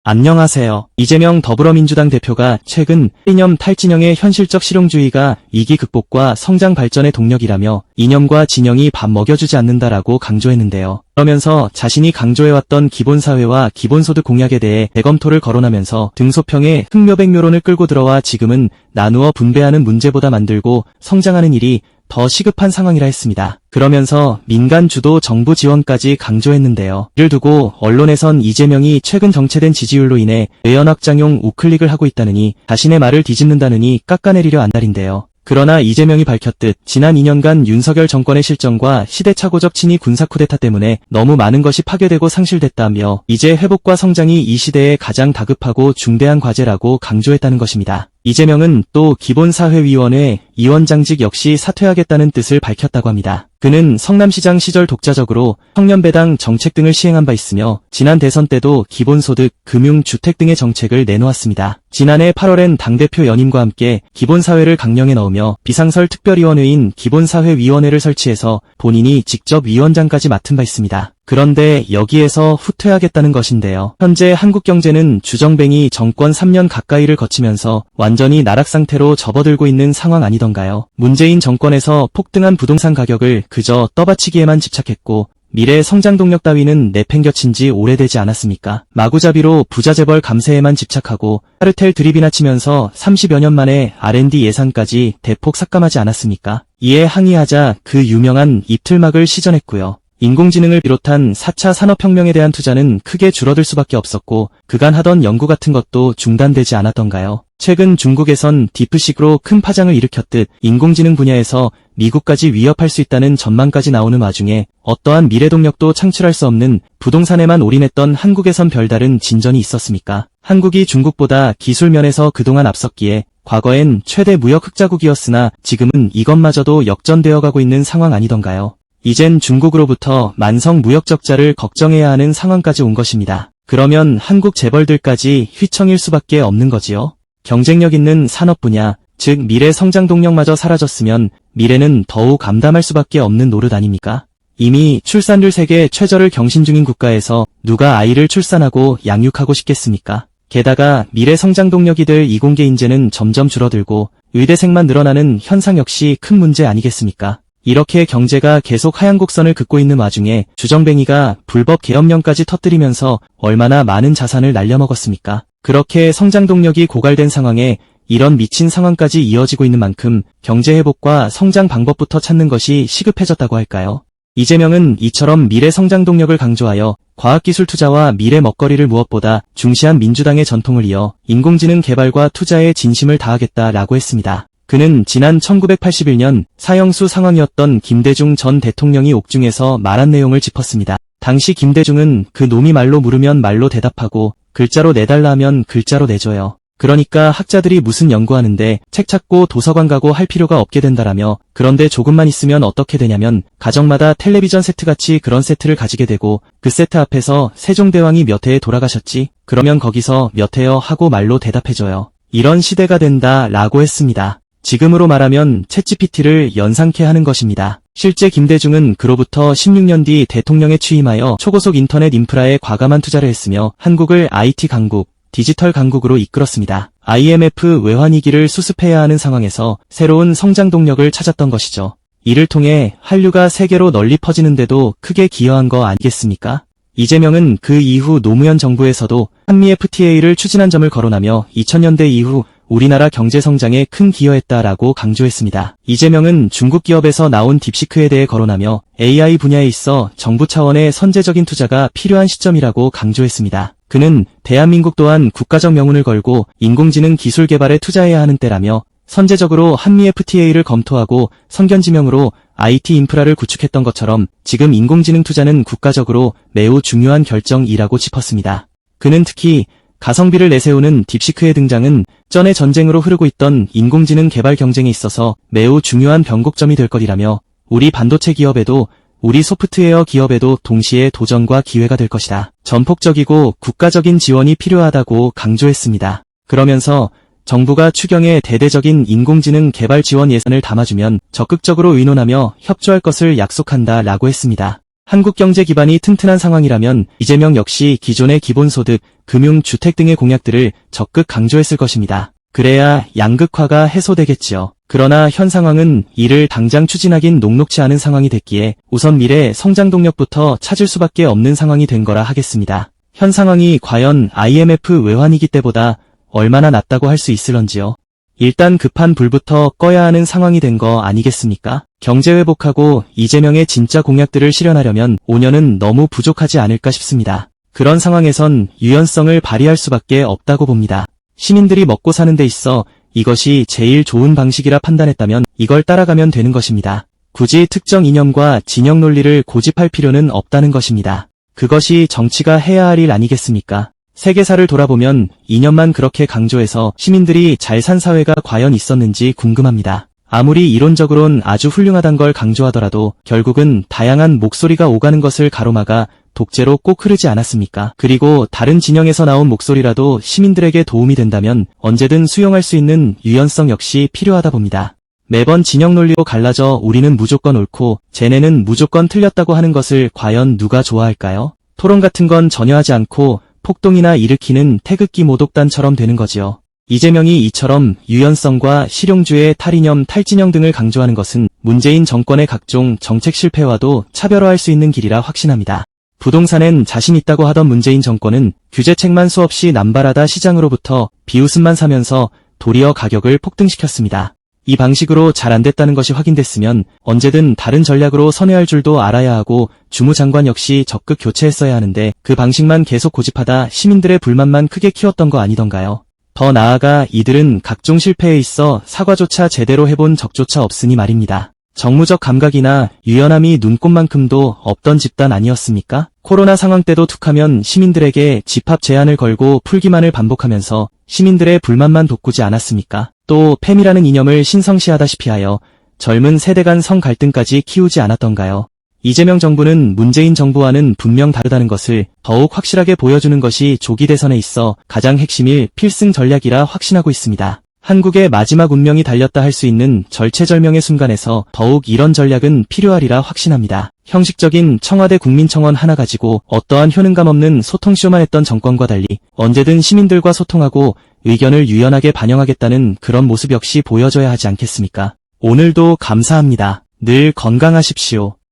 안녕하세요. 이재명 더불어민주당 대표가 최근 이념 탈진영의 현실적 실용주의가 이기 극복과 성장 발전의 동력이라며 이념과 진영이 밥 먹여주지 않는다라고 강조했는데요. 그러면서 자신이 강조해왔던 기본사회와 기본소득 공약에 대해 재검토를 거론하면서 등소평에 흑묘백묘론을 끌고 들어와 지금은 나누어 분배하는 문제보다 만들고 성장하는 일이 더 시급한 상황이라 했습니다. 그러면서 민간 주도 정부 지원까지 강조했는데요. 이를 두고 언론에선 이재명이 최근 정체된 지지율로 인해 외연 확장용 우클릭을 하고 있다느니 자신의 말을 뒤집는다느니 깎아내리려 한달인데요. 그러나 이재명이 밝혔듯 지난 2년간 윤석열 정권의 실정과 시대착오적 친위 군사 쿠데타 때문에 너무 많은 것이 파괴되고 상실됐다며 이제 회복과 성장이 이 시대에 가장 다급하고 중대한 과제라고 강조했다는 것입니다. 이재명은 또 기본사회위원회 위원장직 역시 사퇴하겠다는 뜻을 밝혔다고 합니다. 그는 성남시장 시절 독자적으로 청년배당 정책 등을 시행한 바 있으며 지난 대선 때도 기본소득, 금융, 주택 등의 정책을 내놓았습니다. 지난해 8월엔 당대표 연임과 함께 기본사회를 강령에 넣으며 비상설 특별위원회인 기본사회위원회를 설치해서 본인이 직접 위원장까지 맡은 바 있습니다. 그런데 여기에서 후퇴하겠다는 것인데요. 현재 한국 경제는 주정뱅이 정권 3년 가까이를 거치면서 완전히 나락 상태로 접어들고 있는 상황 아니던가요? 문재인 정권에서 폭등한 부동산 가격을 그저 떠받치기에만 집착했고 미래 성장 동력 따위는 내팽겨친 지 오래되지 않았습니까? 마구잡이로 부자재벌 감세에만 집착하고 카르텔 드립이나 치면서 30여 년 만에 R&D 예산까지 대폭 삭감하지 않았습니까? 이에 항의하자 그 유명한 입틀막을 시전했고요. 인공지능을 비롯한 4차 산업혁명에 대한 투자는 크게 줄어들 수밖에 없었고 그간 하던 연구 같은 것도 중단되지 않았던가요? 최근 중국에선 딥시크로 큰 파장을 일으켰듯 인공지능 분야에서 미국까지 위협할 수 있다는 전망까지 나오는 와중에 어떠한 미래동력도 창출할 수 없는 부동산에만 올인했던 한국에선 별다른 진전이 있었습니까? 한국이 중국보다 기술 면에서 그동안 앞섰기에 과거엔 최대 무역 흑자국이었으나 지금은 이것마저도 역전되어 가고 있는 상황 아니던가요? 이젠 중국으로부터 만성 무역 적자를 걱정해야 하는 상황까지 온 것입니다. 그러면 한국 재벌들까지 휘청일 수밖에 없는 거지요. 경쟁력 있는 산업 분야, 즉 미래 성장 동력마저 사라졌으면 미래는 더욱 암담할 수밖에 없는 노릇 아닙니까? 이미 출산율 세계 최저를 경신 중인 국가에서 누가 아이를 출산하고 양육하고 싶겠습니까? 게다가 미래 성장 동력이 될 이공계 인재는 점점 줄어들고 의대생만 늘어나는 현상 역시 큰 문제 아니겠습니까? 이렇게 경제가 계속 하향 곡선을 긋고 있는 와중에 주정뱅이가 불법 계엄령까지 터뜨리면서 얼마나 많은 자산을 날려먹었습니까? 그렇게 성장 동력이 고갈된 상황에 이런 미친 상황까지 이어지고 있는 만큼 경제 회복과 성장 방법부터 찾는 것이 시급해졌다고 할까요? 이재명은 이처럼 미래 성장 동력을 강조하여 과학기술 투자와 미래 먹거리를 무엇보다 중시한 민주당의 전통을 이어 인공지능 개발과 투자에 진심을 다하겠다라고 했습니다. 그는 지난 1981년 사형수 상황이었던 김대중 전 대통령이 옥중에서 말한 내용을 짚었습니다. 당시 김대중은 그 놈이 말로 물으면 말로 대답하고 글자로 내달라 하면 글자로 내줘요. 그러니까 학자들이 무슨 연구하는데 책 찾고 도서관 가고 할 필요가 없게 된다라며 그런데 조금만 있으면 어떻게 되냐면 가정마다 텔레비전 세트같이 그런 세트를 가지게 되고 그 세트 앞에서 세종대왕이 몇 해에 돌아가셨지? 그러면 거기서 몇 해요 하고 말로 대답해줘요. 이런 시대가 된다라고 했습니다. 지금으로 말하면 챗GPT를 연상케 하는 것입니다. 실제 김대중은 그로부터 16년 뒤 대통령에 취임하여 초고속 인터넷 인프라에 과감한 투자를 했으며 한국을 IT 강국, 디지털 강국으로 이끌었습니다. IMF 외환위기를 수습해야 하는 상황에서 새로운 성장 동력을 찾았던 것이죠. 이를 통해 한류가 세계로 널리 퍼지는데도 크게 기여한 거 아니겠습니까? 이재명은 그 이후 노무현 정부에서도 한미 FTA를 추진한 점을 거론하며 2000년대 이후 우리나라 경제 성장에 큰 기여했다라고 강조했습니다. 이재명은 중국 기업에서 나온 딥시크에 대해 거론하며 AI 분야에 있어 정부 차원의 선제적인 투자가 필요한 시점이라고 강조했습니다. 그는 대한민국 또한 국가적 명운을 걸고 인공지능 기술 개발에 투자해야 하는 때라며 선제적으로 한미 FTA를 검토하고 선견지명으로 IT 인프라를 구축했던 것처럼 지금 인공지능 투자는 국가적으로 매우 중요한 결정이라고 짚었습니다. 그는 특히 가성비를 내세우는 딥시크의 등장은 전의 전쟁으로 흐르고 있던 인공지능 개발 경쟁에 있어서 매우 중요한 변곡점이 될 것이라며 우리 반도체 기업에도 우리 소프트웨어 기업에도 동시에 도전과 기회가 될 것이다. 전폭적이고 국가적인 지원이 필요하다고 강조했습니다. 그러면서 정부가 추경에 대대적인 인공지능 개발 지원 예산을 담아주면 적극적으로 의논하며 협조할 것을 약속한다라고 했습니다. 한국 경제 기반이 튼튼한 상황이라면 이재명 역시 기존의 기본소득, 금융, 주택 등의 공약들을 적극 강조했을 것입니다. 그래야 양극화가 해소되겠지요. 그러나 현 상황은 이를 당장 추진하긴 녹록치 않은 상황이 됐기에 우선 미래 성장 동력부터 찾을 수밖에 없는 상황이 된 거라 하겠습니다. 현 상황이 과연 IMF 외환위기 때보다 얼마나 낫다고 할 수 있을런지요. 일단 급한 불부터 꺼야 하는 상황이 된 거 아니겠습니까? 경제 회복하고 이재명의 진짜 공약들을 실현하려면 5년은 너무 부족하지 않을까 싶습니다. 그런 상황에선 유연성을 발휘할 수밖에 없다고 봅니다. 시민들이 먹고 사는 데 있어 이것이 제일 좋은 방식이라 판단했다면 이걸 따라가면 되는 것입니다. 굳이 특정 이념과 진영 논리를 고집할 필요는 없다는 것입니다. 그것이 정치가 해야 할 일 아니겠습니까? 세계사를 돌아보면 이념만 그렇게 강조해서 시민들이 잘 산 사회가 과연 있었는지 궁금합니다. 아무리 이론적으론 아주 훌륭하단 걸 강조하더라도 결국은 다양한 목소리가 오가는 것을 가로막아 독재로 꼭 흐르지 않았습니까? 그리고 다른 진영에서 나온 목소리라도 시민들에게 도움이 된다면 언제든 수용할 수 있는 유연성 역시 필요하다 봅니다. 매번 진영 논리로 갈라져 우리는 무조건 옳고 쟤네는 무조건 틀렸다고 하는 것을 과연 누가 좋아할까요? 토론 같은 건 전혀 하지 않고 폭동이나 일으키는 태극기 모독단처럼 되는 거지요. 이재명이 이처럼 유연성과 실용주의 탈이념, 탈진영 등을 강조하는 것은 문재인 정권의 각종 정책 실패와도 차별화할 수 있는 길이라 확신합니다. 부동산엔 자신 있다고 하던 문재인 정권은 규제책만 수없이 남발하다 시장으로부터 비웃음만 사면서 도리어 가격을 폭등시켰습니다. 이 방식으로 잘 안 됐다는 것이 확인됐으면 언제든 다른 전략으로 선회할 줄도 알아야 하고 주무장관 역시 적극 교체했어야 하는데 그 방식만 계속 고집하다 시민들의 불만만 크게 키웠던 거 아니던가요? 더 나아가 이들은 각종 실패에 있어 사과조차 제대로 해본 적조차 없으니 말입니다. 정무적 감각이나 유연함이 눈꼽만큼도 없던 집단 아니었습니까? 코로나 상황 때도 툭하면 시민들에게 집합 제한을 걸고 풀기만을 반복하면서 시민들의 불만만 돋구지 않았습니까? 또 팸이라는 이념을 신성시하다시피 하여 젊은 세대 간 성 갈등까지 키우지 않았던가요? 이재명 정부는 문재인 정부와는 분명 다르다는 것을 더욱 확실하게 보여주는 것이 조기 대선에 있어 가장 핵심일 필승 전략이라 확신하고 있습니다. 한국의 마지막 운명이 달렸다 할 수 있는 절체절명의 순간에서 더욱 이런 전략은 필요하리라 확신합니다. 형식적인 청와대 국민청원 하나 가지고 어떠한 효능감 없는 소통쇼만 했던 정권과 달리 언제든 시민들과 소통하고 의견을 유연하게 반영하겠다는 그런 모습 역시 보여줘야 하지 않겠습니까? 오늘도 감사합니다. 늘 건강하십시오.